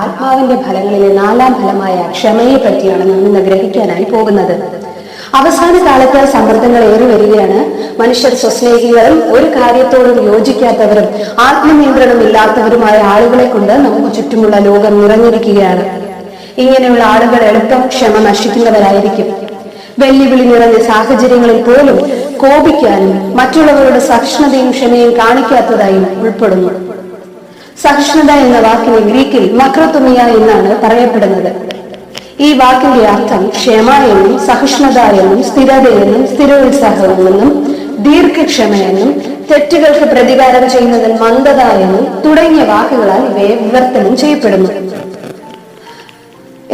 ആത്മാവിന്റെ ഫലങ്ങളിലെ 4-ാം ഫലമായ ക്ഷമയെ പറ്റിയാണ് നാം ഇന്ന് ഗ്രഹിക്കാനായി പോകുന്നത്. അവസാന കാലത്ത് സമ്മർദ്ദങ്ങൾ ഏറി വരികയാണ്. മനുഷ്യർ സ്വസ്നേഹികളും ഒരു കാര്യത്തോടും യോജിക്കാത്തവരും ആത്മനിയന്ത്രണം ഇല്ലാത്തവരുമായ ആളുകളെ കൊണ്ട് നമുക്ക് ചുറ്റുമുള്ള ലോകം നിറഞ്ഞിരിക്കുകയാണ്. ഇങ്ങനെയുള്ള ആളുകൾ എളുപ്പം ക്ഷമ നശിക്കുന്നവരായിരിക്കും. വെല്ലുവിളി നിറഞ്ഞ സാഹചര്യങ്ങളിൽ പോലും കോപിക്കാനും മറ്റുള്ളവരുടെ സഹിഷ്ണുതയും ക്ഷമയും കാണിക്കാത്തതായും ഉൾപ്പെടുന്നു. സഹിഷ്ണുത എന്ന വാക്കിന് ഗ്രീക്കിൽ മക്രോതുമിയ എന്നാണ് പറയപ്പെടുന്നത്. ഈ വാക്കിന്റെ അർത്ഥം ക്ഷമ എന്നും സഹിഷ്ണുത എന്നും സ്ഥിരതയെന്നും സ്ഥിരോത്സാഹമെന്നും ദീർഘക്ഷമയെന്നും തെറ്റുകൾക്ക് പ്രതികാരം ചെയ്യുന്നതിൽ മന്ദത എന്നും തുടങ്ങിയ വാക്കുകളാൽ ഇവയെ വിവർത്തനം ചെയ്യപ്പെടുന്നു.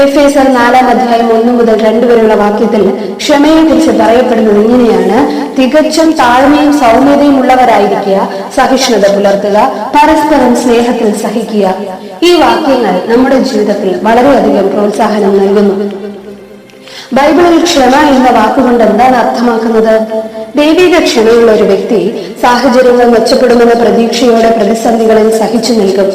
എഫേസർ 4-ാം അധ്യായം 1 മുതൽ 2 വരെയുള്ള വാക്യത്തിൽ ക്ഷമയെ കുറിച്ച് പറയപ്പെടുന്നത് ഇങ്ങനെയാണ്: തികച്ചും താഴ്മയും സൗമ്യതയും ഉള്ളവരായിരിക്കുക, സഹിഷ്ണുത പുലർത്തുക, പരസ്പരം സ്നേഹത്തിൽ സഹിക്കുക. ഈ വാക്യങ്ങൾ നമ്മുടെ ജീവിതത്തിൽ വളരെയധികം പ്രോത്സാഹനം നൽകുന്നു. ബൈബിളിൽ ക്ഷമ എന്ന വാക്കുകൊണ്ട് എന്താണ് അർത്ഥമാക്കുന്നത്? ദൈവിക ക്ഷമയുള്ള ഒരു വ്യക്തി സാഹചര്യങ്ങൾ മെച്ചപ്പെടുമെന്ന പ്രതീക്ഷയോടെ പ്രതിസന്ധികളിൽ സഹിച്ചു നിൽക്കും.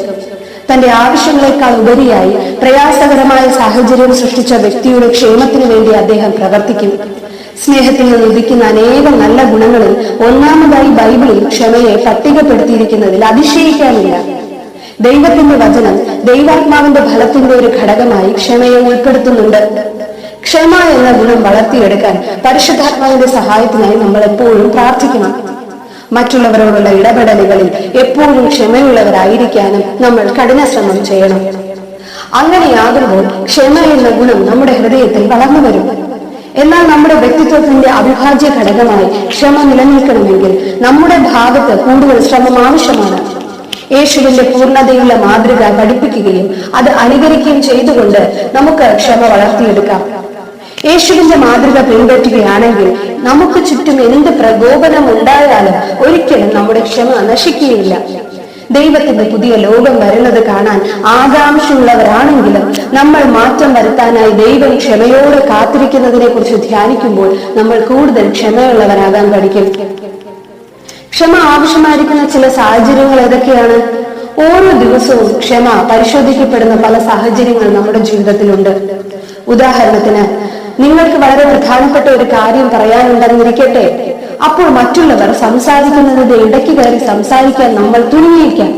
തന്റെ ആവശ്യങ്ങളെക്കാൾ ഉപരിയായി പ്രയാസകരമായ സാഹചര്യം സൃഷ്ടിച്ച വ്യക്തിയുടെ ക്ഷേമത്തിന് വേണ്ടി അദ്ദേഹം പ്രവർത്തിക്കും. സ്നേഹത്തിൽ നിന്ന് ഉദിക്കുന്ന അനേകം നല്ല ഗുണങ്ങളിൽ ഒന്നാമതായി ബൈബിളിൽ ക്ഷമയെ പട്ടികപ്പെടുത്തിയിരിക്കുന്നതിൽ അതിശയിക്കാനില്ല. ദൈവത്തിന്റെ വചനം ദൈവാത്മാവിന്റെ ഫലത്തിന്റെ ഒരു ഘടകമായി ക്ഷമയെ ഉൾപ്പെടുത്തുന്നുണ്ട്. ക്ഷമ എന്ന ഗുണം വളർത്തിയെടുക്കാൻ പരിശുദ്ധാത്മാവിന്റെ സഹായത്തിനായി നമ്മൾ എപ്പോഴും പ്രാർത്ഥിക്കണം. മറ്റുള്ളവരോടുള്ള ഇടപെടലുകളിൽ എപ്പോഴും ക്ഷമയുള്ളവരായിരിക്കാനും നമ്മൾ കഠിന ശ്രമം ചെയ്യണം. അങ്ങനെയാകുമ്പോൾ ക്ഷമ എന്ന ഗുണം നമ്മുടെ ഹൃദയത്തിൽ വളർന്നു വരും. എന്നാൽ നമ്മുടെ വ്യക്തിത്വത്തിന്റെ അവിഭാജ്യ ഘടകമായി ക്ഷമ നിലനിൽക്കണമെങ്കിൽ നമ്മുടെ ഭാഗത്ത് കൂടുതൽ ശ്രമം ആവശ്യമാണ്. യേശുവിന്റെ പൂർണ്ണതയുള്ള മാതൃക പഠിപ്പിക്കുകയും അത് അനുകരിക്കുകയും ചെയ്തുകൊണ്ട് നമുക്ക് ക്ഷമ വളർത്തിയെടുക്കാം. യേശുവിന്റെ മാതൃക പിൻപറ്റുകയാണെങ്കിൽ നമുക്ക് ചുറ്റും എന്ത് പ്രകോപനം ഉണ്ടായാലും ഒരിക്കലും നമ്മുടെ ക്ഷമ നശിക്കുകയില്ല. ദൈവത്തിന്റെ പുതിയ ലോകം വരുന്നത് കാണാൻ ആകാംക്ഷയുള്ളവരാണെങ്കിലും നമ്മൾ മാറ്റം വരുത്താനായി ദൈവം ക്ഷമയോടെ കാത്തിരിക്കുന്നതിനെ കുറിച്ച് ധ്യാനിക്കുമ്പോൾ നമ്മൾ കൂടുതൽ ക്ഷമയുള്ളവരാകാൻ പഠിക്കും. ക്ഷമ ആവശ്യമായിരിക്കുന്ന ചില സാഹചര്യങ്ങൾ ഏതൊക്കെയാണ്? ഓരോ ദിവസവും ക്ഷമ പരിശോധിക്കപ്പെടുന്ന പല സാഹചര്യങ്ങൾ നമ്മുടെ ജീവിതത്തിലുണ്ട്. ഉദാഹരണത്തിന്, നിങ്ങൾക്ക് വളരെ പ്രധാനപ്പെട്ട ഒരു കാര്യം പറയാനുണ്ടെന്നിരിക്കട്ടെ. അപ്പോൾ മറ്റുള്ളവർ സംസാരിക്കുന്നതിന്റെ ഇടയ്ക്ക് കയറി സംസാരിക്കാൻ നമ്മൾ തുനിഞ്ഞേക്കാം.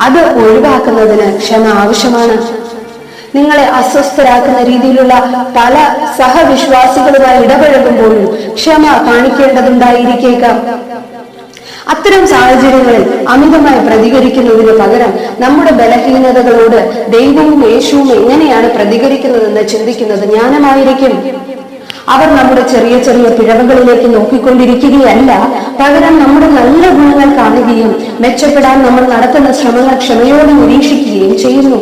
അത് ഒഴിവാക്കുന്നതിന് ക്ഷമ ആവശ്യമാണ്. നിങ്ങളെ അസ്വസ്ഥരാക്കുന്ന രീതിയിലുള്ള പല സഹവിശ്വാസികളുമായി ഇടപഴകുമ്പോഴും ക്ഷമ കാണിക്കേണ്ടതുണ്ടായിരിക്കേക്കാം. അത്തരം സാഹചര്യങ്ങളിൽ അമിതമായി പ്രതികരിക്കുന്നതിന് പകരം നമ്മുടെ ബലഹീനതകളോട് ദൈവവും യേശുവും എങ്ങനെയാണ് പ്രതികരിക്കുന്നതെന്ന് ചിന്തിക്കുന്നത് ജ്ഞാനമായിരിക്കും. അവർ നമ്മുടെ ചെറിയ ചെറിയ പിഴവുകളിലേക്ക് നോക്കിക്കൊണ്ടിരിക്കുകയല്ല, പകരം നമ്മുടെ നല്ല ഗുണങ്ങൾ കാണുകയും മെച്ചപ്പെടാൻ നമ്മൾ നടത്തുന്ന ശ്രമങ്ങൾ ക്ഷമയോടെ നിരീക്ഷിക്കുകയും ചെയ്യുന്നു.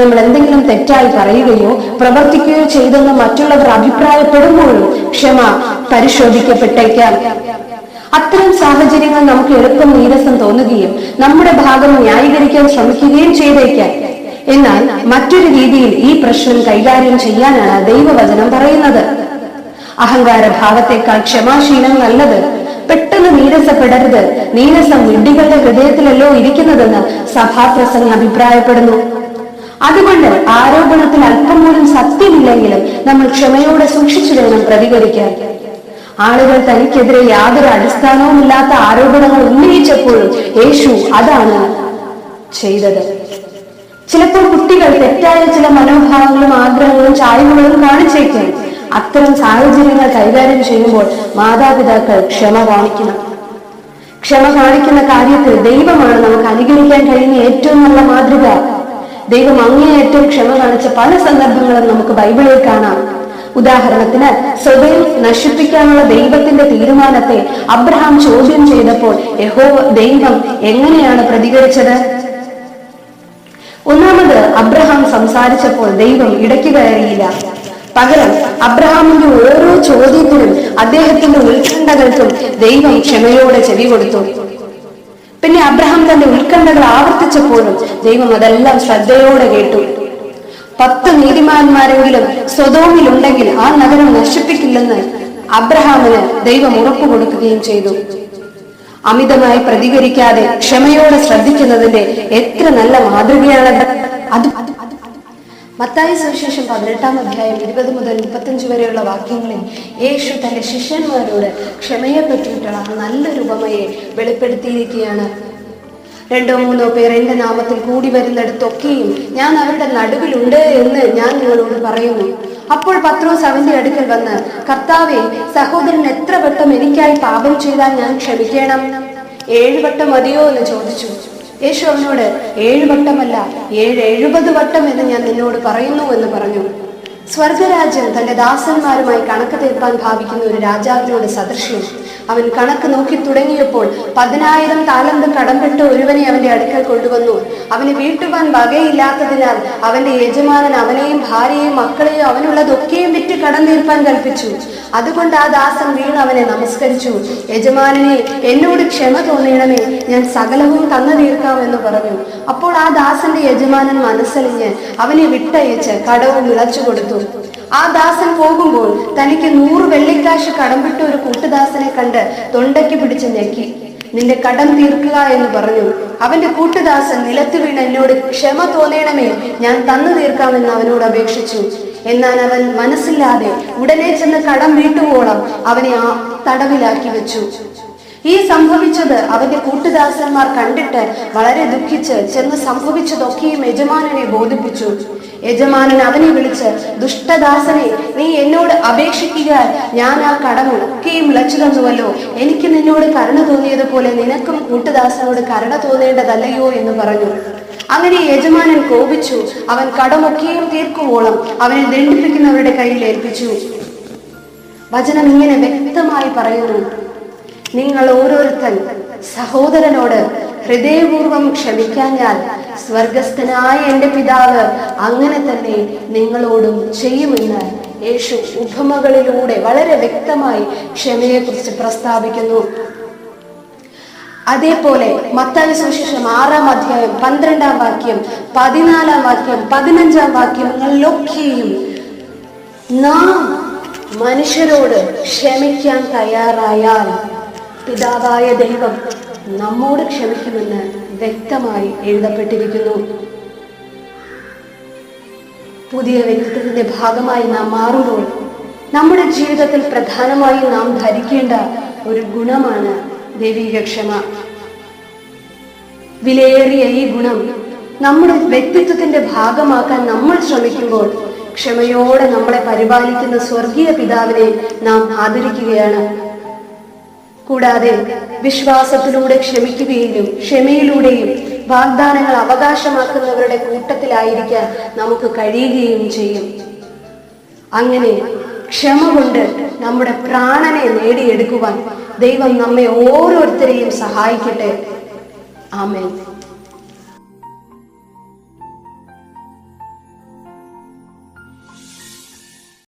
നമ്മൾ എന്തെങ്കിലും തെറ്റായി പറയുകയോ പ്രവർത്തിക്കുകയോ ചെയ്തെന്ന് മറ്റുള്ളവർ അഭിപ്രായപ്പെടുമ്പോഴും ക്ഷമ പരിശോധിക്കപ്പെട്ടേക്കാം. അത്തരം സാഹചര്യങ്ങൾ നമുക്ക് എളുപ്പം നീരസം തോന്നുകയും നമ്മുടെ ഭാഗം ന്യായീകരിക്കാൻ ശ്രമിക്കുകയും ചെയ്തേക്കാം. എന്നാൽ മറ്റൊരു രീതിയിൽ ഈ പ്രശ്നം കൈകാര്യം ചെയ്യാനാണ് ദൈവവചനം പറയുന്നത്. അഹങ്കാര ഭാവത്തെക്കാൾ ക്ഷമാശീലം നല്ലത്. പെട്ടെന്ന് നീരസപ്പെടരുത്. നീരസം വിഡ്ഢികളുടെ ഹൃദയത്തിലല്ലോ ഇരിക്കുന്നതെന്ന് സഭാപ്രസംഗം അഭിപ്രായപ്പെടുന്നു. അതുകൊണ്ട് ആരോപണത്തിൽ അല്പം പോലും സത്യമില്ലെങ്കിലും നമ്മൾ ക്ഷമയോടെ സൂക്ഷിച്ചു വേണം പ്രതികരിക്കാൻ. ആളുകൾ തനിക്കെതിരെ യാതൊരു അടിസ്ഥാനവുമില്ലാത്ത ആരോപണങ്ങൾ ഉന്നയിച്ചപ്പോഴും യേശു അതാണ് ചെയ്തത്. ചിലപ്പോൾ കുട്ടികൾ തെറ്റായ ചില മനോഭാവങ്ങളും ആഗ്രഹങ്ങളും ചായ്വുകളും കാണിച്ചേക്കാം. അത്തരം സാഹചര്യങ്ങൾ കൈകാര്യം ചെയ്യുമ്പോൾ മാതാപിതാക്കൾ ക്ഷമ കാണിക്കണം. ക്ഷമ കാണിക്കുന്ന കാര്യത്തിൽ ദൈവമാണ് നമുക്ക് അനുകരിക്കാൻ കഴിയുന്ന ഏറ്റവും നല്ല മാതൃക. ദൈവം അങ്ങേയറ്റം ക്ഷമ കാണിച്ച പല സന്ദർഭങ്ങളും നമുക്ക് ബൈബിളിൽ കാണാം. ഉദാഹരണത്തിന്, സൊദോം നശിപ്പിക്കാനുള്ള ദൈവത്തിന്റെ തീരുമാനത്തെ അബ്രഹാം ചോദ്യം ചെയ്തപ്പോൾ ദൈവം എങ്ങനെയാണ് പ്രതികരിച്ചത്? ഒന്നാമത്, അബ്രഹാം സംസാരിച്ചപ്പോൾ ദൈവം ഇടയ്ക്ക് കയറിയില്ല. പകരം അബ്രഹാമിന്റെ ഓരോ ചോദ്യത്തിനും അദ്ദേഹത്തിന്റെ ഉത്കണ്ഠകൾക്കും ദൈവം ക്ഷമയോടെ ചെവി കൊടുത്തു. പിന്നെ അബ്രഹാം തന്റെ ഉത്കണ്ഠകൾ ആവർത്തിച്ചപ്പോഴും ദൈവം അതെല്ലാം ശ്രദ്ധയോടെ കേട്ടു. 10 നീതിമാന്മാരെങ്കിലും സൊദോമിലുണ്ടെങ്കിൽ ആ നഗരം നശിപ്പിക്കില്ലെന്ന് അബ്രഹാമിന് ദൈവം ഉറപ്പു കൊടുക്കുകയും ചെയ്തു. അമിതമായി പ്രതികരിക്കാതെ ക്ഷമയോടെ ശ്രദ്ധിക്കുന്നതിന്റെ എത്ര നല്ല മാതൃകയാണത്. അത് മത്തായി സുവിശേഷം 18-ാം അധ്യായം 20 മുതൽ 35 വരെയുള്ള വാക്യങ്ങളിൽ യേശു തന്റെ ശിഷ്യന്മാരോട് ക്ഷമയെ പറ്റിയിട്ടുള്ള നല്ലൊരു ഉപമയെ വെളിപ്പെടുത്തിയിരിക്കുകയാണ്. 2-3 പേർ എന്റെ നാമത്തിൽ കൂടി വരുന്നിടത്തൊക്കെയും ഞാൻ അവരുടെ നടുവിലുണ്ട് എന്ന് ഞാൻ നിങ്ങളോട് പറയുന്നു. അപ്പോൾ പത്രോസ് അവന്റെ അടുക്കൽ വന്ന്, കർത്താവേ, സഹോദരൻ എത്ര വട്ടം എനിക്കായി പാപം ചെയ്താൽ ഞാൻ ക്ഷമിക്കണം? 7 വട്ടം മതിയോ എന്ന് ചോദിച്ചു. യേശു അവനോട്, 7 വട്ടമല്ല, 70 വട്ടം എന്ന് ഞാൻ നിന്നോട് പറയുന്നു എന്ന് പറഞ്ഞു. സ്വർഗരാജ്യം തന്റെ ദാസന്മാരുമായി കണക്ക് തീർപ്പാൻ ഭാവിക്കുന്ന ഒരു രാജാവിനോട് സദൃശ്യം. അവൻ കണക്ക് നോക്കി തുടങ്ങിയപ്പോൾ 10,000 താലന്ത് കടംപെട്ട ഒരുവനെ അവന്റെ അടുക്കൽ കൊണ്ടുവന്നു. അവന് വീട്ടുവാൻ വകയില്ലാത്തതിനാൽ അവന്റെ യജമാനൻ അവനെയും ഭാര്യയെയും മക്കളെയും അവനുള്ളതൊക്കെയും വിറ്റ് കടം തീർപ്പാൻ കൽപ്പിച്ചു. അതുകൊണ്ട് ആ ദാസൻ വീണ് അവനെ നമസ്കരിച്ചു. യജമാനനെ, എന്നോട് ക്ഷമ തോന്നണമേ, ഞാൻ സകലവും തന്നു തീർക്കാമെന്ന് പറഞ്ഞു. അപ്പോൾ ആ ദാസന്റെ യജമാനൻ മനസ്സലിഞ്ഞ് അവനെ വിട്ടയച്ച് കടവും ഇളച്ചു കൊടുത്തു. ആ ദാസൻ പോകുമ്പോൾ തനിക്ക് 100 വെള്ളിക്കാശ് കടംപെട്ട ഒരു കൂട്ടുദാസനെ കണ്ട് തൊണ്ടയ്ക്ക് പിടിച്ച് ഞെക്കി, നിന്റെ കടം തീർക്കുക എന്ന് പറഞ്ഞു. അവന്റെ കൂട്ടുദാസൻ നിലത്ത് വീണ് എന്നോട് ക്ഷമ തോന്നണമേ, ഞാൻ തന്നു തീർക്കാമെന്ന് അവനോട് അപേക്ഷിച്ചു. എന്നാൽ അവൻ മനസ്സില്ലാതെ ഉടനെ ചെന്ന് കടം വീട്ടുവോളം അവനെ ആ തടവിലാക്കി വെച്ചു. ഈ സംഭവിച്ചത് അവന്റെ കൂട്ടുദാസന്മാർ കണ്ടിട്ട് വളരെ ദുഃഖിച്ച് ചെന്ന് സംഭവിച്ചതൊക്കെയും യജമാനനെ ബോധിപ്പിച്ചു. യജമാനൻ അവനെ വിളിച്ച്, ദുഷ്ടദാസനെ, നീ എന്നോട് അപേക്ഷിക്കുക, ഞാൻ ആ കടമൊക്കെയും ഇളച്ചു തന്നുവല്ലോ. എനിക്ക് നിന്നോട് കരുണ തോന്നിയതുപോലെ നിനക്കും കൂട്ടുദാസനോട് കരുണ തോന്നേണ്ടതല്ലയോ എന്ന് പറഞ്ഞു. അങ്ങനെ യജമാനൻ കോപിച്ചു. അവൻ കടമൊക്കെയും തീർക്കുവോളം അവനെ ദണ്ഡിപ്പിക്കുന്നവരുടെ കയ്യിൽ ഏൽപ്പിച്ചു. വചനം ഇങ്ങനെ വ്യക്തമായി പറയുന്നു, നിങ്ങൾ ഓരോരുത്തൻ സഹോദരനോട് ഹൃദയപൂർവം ക്ഷമിക്കാഞ്ഞാൽ സ്വർഗസ്ഥനായ എന്റെ പിതാവ് അങ്ങനെ തന്നെ നിങ്ങളോടും ചെയ്യുമെന്ന് യേശു ഉപമകളിലൂടെ വളരെ വ്യക്തമായി ക്ഷമയെക്കുറിച്ച് പ്രസ്താവിക്കുന്നു. അതേപോലെ മത്തായി സുവിശേഷം 6-ാം അധ്യായം 12-ാം വാക്യം, 14-ാം വാക്യം, 15-ാം വാക്യങ്ങളിലൊക്കെയും നാം മനുഷ്യരോട് ക്ഷമിക്കാൻ തയ്യാറായാൽ പിതാവായ ദൈവം നമ്മോട് ക്ഷമിക്കുമെന്ന് വ്യക്തമായി എഴുതപ്പെട്ടിരിക്കുന്നു. പുതിയ വ്യക്തിത്വത്തിന്റെ ഭാഗമായി നാം മാറുമ്പോൾ നമ്മുടെ ജീവിതത്തിൽ പ്രധാനമായും നാം ധരിക്കേണ്ട ഒരു ഗുണമാണ് ദൈവിക ക്ഷമ. വിലയേറിയ ഈ ഗുണം നമ്മുടെ വ്യക്തിത്വത്തിന്റെ ഭാഗമാക്കാൻ നമ്മൾ ശ്രമിക്കുമ്പോൾ ക്ഷമയോടെ നമ്മളെ പരിപാലിക്കുന്ന സ്വർഗീയ പിതാവിനെ നാം ആദരിക്കുകയാണ്. കൂടാതെ വിശ്വാസത്തിലൂടെ ക്ഷമിക്കുകയും ക്ഷമയിലൂടെയും വാഗ്ദാനങ്ങൾ അവകാശമാക്കുന്നവരുടെ കൂട്ടത്തിലായിരിക്കാൻ നമുക്ക് കഴിയുകയും ചെയ്യും. അങ്ങനെ ക്ഷമ കൊണ്ട് നമ്മുടെ പ്രാണനെ നേടിയെടുക്കുവാൻ ദൈവം നമ്മെ ഓരോരുത്തരെയും സഹായിക്കട്ടെ. ആമേൻ.